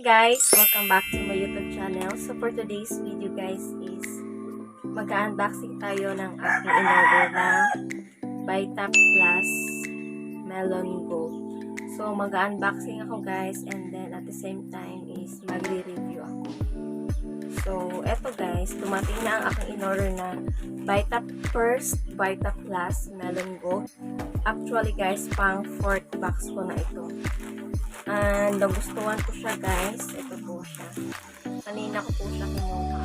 guys! Welcome back to my YouTube channel. So for today's video guys is mag-unboxing tayo ng aking in-order na Vita Plus Melon Gold. So mag-unboxing ako guys and then at the same time is magre-review ako. So eto guys, dumating na ang aking in-order na Vita Plus Melon Gold. Actually guys, pang 4th box ko na ito. And nagustuhan ko siya guys. Ito po siya. Kanina ko po siya kinuha.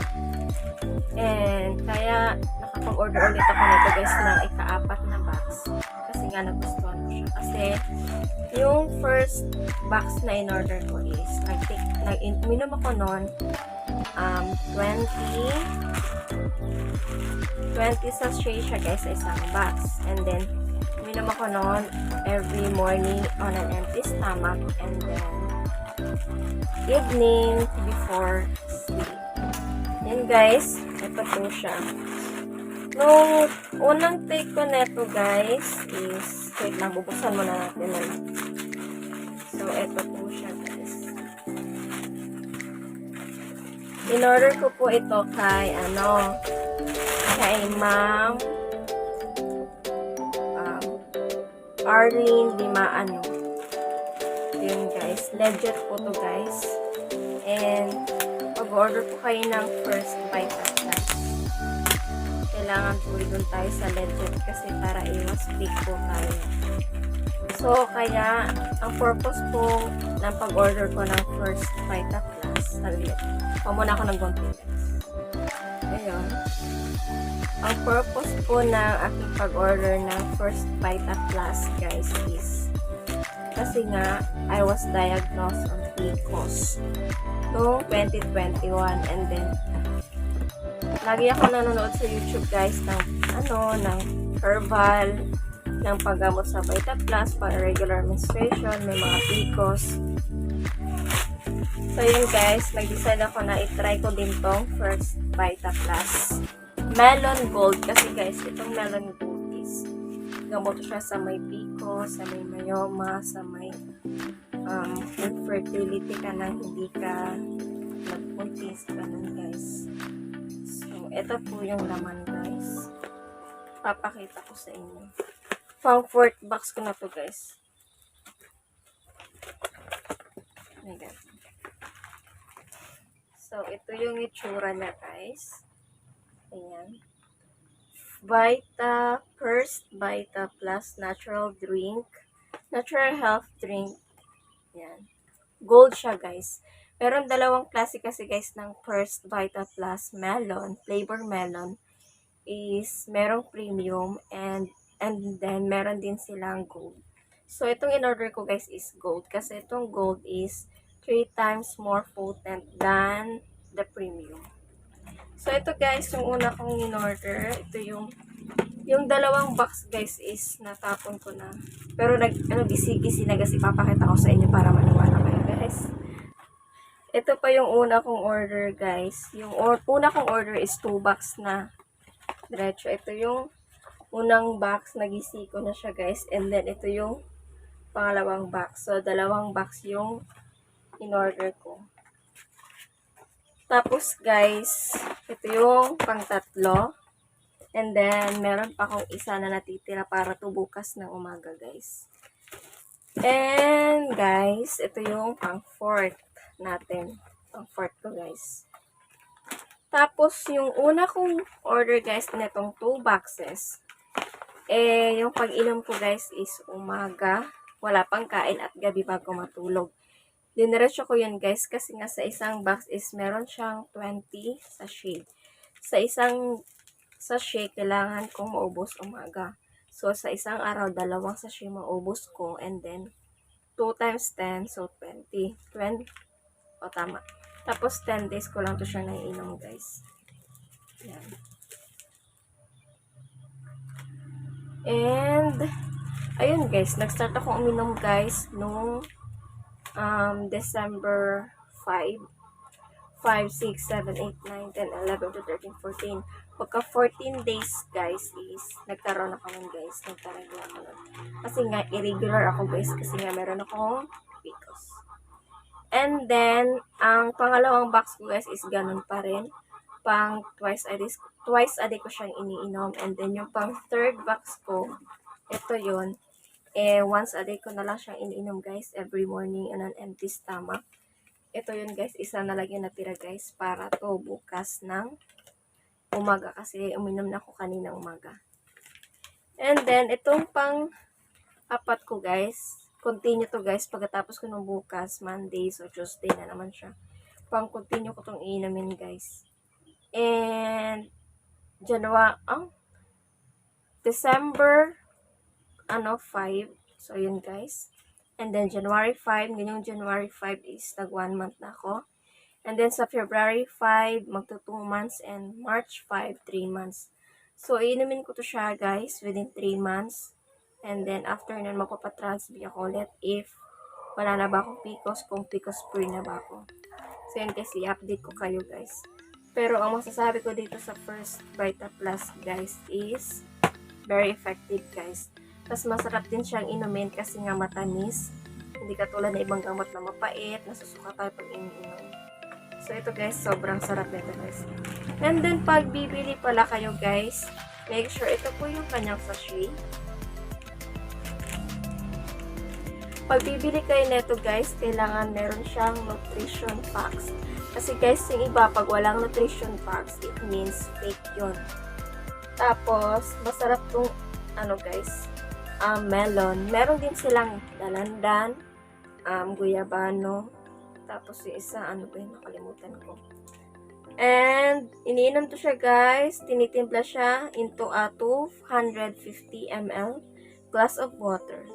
And kaya nakapag-order ulit ako nito guys ng ika-4 na box. Kasi nga nagustuhan ko siya. Kasi yung first box na in-order ko is minom ako noon 20 sachet siya guys sa isang box. And then minom ako noon every morning on an empty stomach and then evening before sleep. Yan guys, ito po siya. Nung unang take ko neto guys is, wait lang, bubuksan muna natin lang. So, ito po siya guys. In-order ko po ito kay kay Ma'am Arlene Limaano. Yun guys. Legit po to guys. And pag-order po kayo ng first Vita Plus, kailangan po doon tayo sa legit kasi para iwas fake po tayo. So kaya ang purpose po ng pag-order ko ng first Vita Plus, pamuna ako ng gonti guys. Ayun. Ang purpose po ng aking pag-order ng first Vita Plus guys is kasi nga I was diagnosed on PCOS noong 2021 and then lagi ako nanonood sa YouTube guys ng herbal ng paggamot sa Vita Plus para regular menstruation, may mga PCOS. So yun guys, nag-decide ako na i-try ko din tong first Vita Plus Melon Gold kasi guys, itong Melon Gold is gamot siya sa may PCOS, sa may myoma, sa may infertility ka na hindi ka nagpuntis, ganun guys. So, ito po yung laman guys. Papakita ko sa inyo. Pang 4th box ko na to guys. Ayan. So, ito yung itsura na guys. Ayan. First Vita Plus Natural Health Drink. Ayan. Gold siya guys. Meron dalawang klase kasi guys ng first Vita Plus Melon, flavor melon is merong premium and then meron din silang gold. So itong in-order ko guys is gold kasi itong gold is 3 times more potent than the premium. So, ito guys, yung una kong in-order. Ito yung dalawang box guys is natapon ko na. Pero gisi-gisi na kasi papakita ko sa inyo para maniwala kayo guys. Ito pa yung una kong order guys. Yung una kong order is 2 box na diretso. Ito yung unang box, nagisi ko na siya guys. And then, ito yung pangalawang box. So, dalawang box yung in-order ko. Tapos guys, ito yung pang-tatlo. And then, meron pa akong isa na natitira para to bukas ng umaga guys. And guys, ito yung pang-4th natin. Pang-4th ko guys. Tapos, yung una kong order guys, netong 2 boxes. Yung pag-inom ko guys is umaga, wala pang kain at gabi bago matulog. Diniretso ko yun guys kasi nga sa isang box is meron siyang 20 sachet. Sa isang sachet kailangan kong maubos umaga. So sa isang araw, 2 sachet maubos ko and then 2 times 10, so 20. Tama. Tapos 10 days ko lang to siya naiinom guys. Yan. And ayun guys, nag-start ako uminom guys nung December 5, 6, 7, 8, 9, 10, 11, 12, 13, 14. Pagka 14 days, guys, is nagkaroon ako nun, guys. Nagkaroon ako nun. Kasi nga, irregular ako, guys. Kasi nga, meron akong PCOS. And then, ang pangalawang box ko guys is ganun pa rin. Pang twice a day ko siyang iniinom. And then, yung pang third box ko, ito yun. Once a day ko na lang siyang iniinom guys. Every morning on an empty stomach. Ito yun guys. Isa na lang yung natira guys. Para to bukas ng umaga. Kasi uminom na ako kanina umaga. And then, itong pang apat ko guys. Continue to guys. Pagkatapos ko nung bukas, Monday, so Tuesday na naman siya. Pang continue ko tong iinumin guys. And, December, 5. So, yun guys. And then, January 5. Ngayong January 5 is nag 1 month na ako. And then, sa February 5, magto 2 months. And March 5, 3 months. So, iinumin ko to siya guys within 3 months. And then, after nun, magpapatransb ako ulit if wala na ba akong PCOS, kung PCOS free na ba ako. So, yun kasi, i-update ko kayo guys. Pero, ang masasabi ko dito sa First Vita Plus guys is very effective guys. Tapos, masarap din siyang inumin kasi nga matamis. Hindi katulad na ibang gamot na mapait, nasusuka tayo pag iniinom. So, ito guys, sobrang sarap nito guys. And then, pag bibili pala kayo guys, make sure ito po yung kanyang sachet. Pag bibili kayo nito guys, kailangan meron siyang nutrition packs. Kasi guys, yung iba, pag walang nutrition packs, it means fake yun. Tapos, masarap tong, guys, melon. Meron din silang dalandan, guyabano. Tapos yung isa, nakalimutan ko. And, iniinom to siya guys. Tinitimpla siya into a 250 ml glass of water.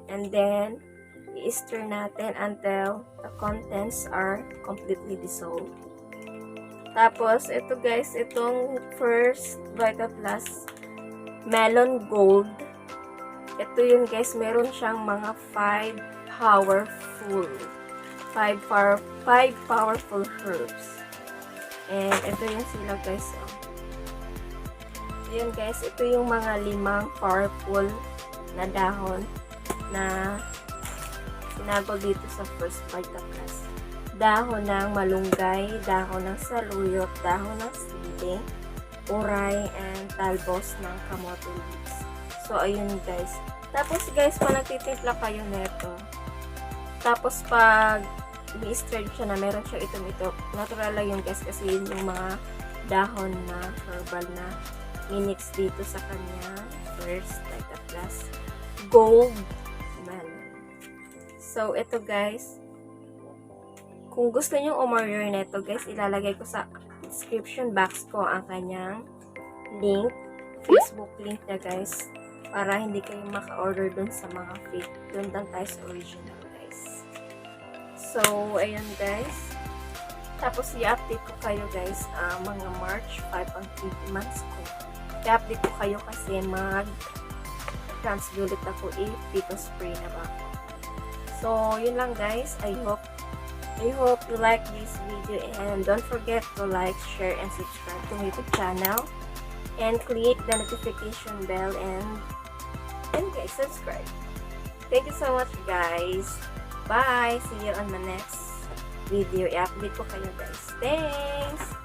And then, i-stir natin until the contents are completely dissolved. Tapos, ito guys, itong First Vita Plus Melon Gold. Ito yun guys, meron siyang mga 5 powerful herbs. And ito yung sila guys. Ayan guys, ito yung mga 5 powerful na dahon na sinagol dito sa First Vita Plus. Dahon ng malunggay, dahon ng saluyot, dahon ng sili, uray, and talbos ng kamote leaves. So, ayun guys. Tapos guys, pag nagtitimpla kayo neto, tapos pag i-stir siya na meron siya ito, natural lang yun guys kasi yun yung mga dahon na herbal na minix dito sa kanya First Vita Plus Gold Melon. So, ito guys, kung gusto nyo umorder nito guys, ilalagay ko sa description box ko ang kanyang link, Facebook link na guys, para hindi kayo maka-order dun sa mga fake. Dun lang tayo sa original guys. So, ayun guys. Tapos, i-update ko kayo guys, mga March 5 ang 3 months ko. I-update ko kayo kasi mag-transbulit ako if PCOS free na ba. So, yun lang guys. I hope you like this video and don't forget to like, share, and subscribe to my YouTube channel and click the notification bell and guys, subscribe. Thank you so much guys. Bye! See you on my next video. I-update ko kayo guys. Thanks!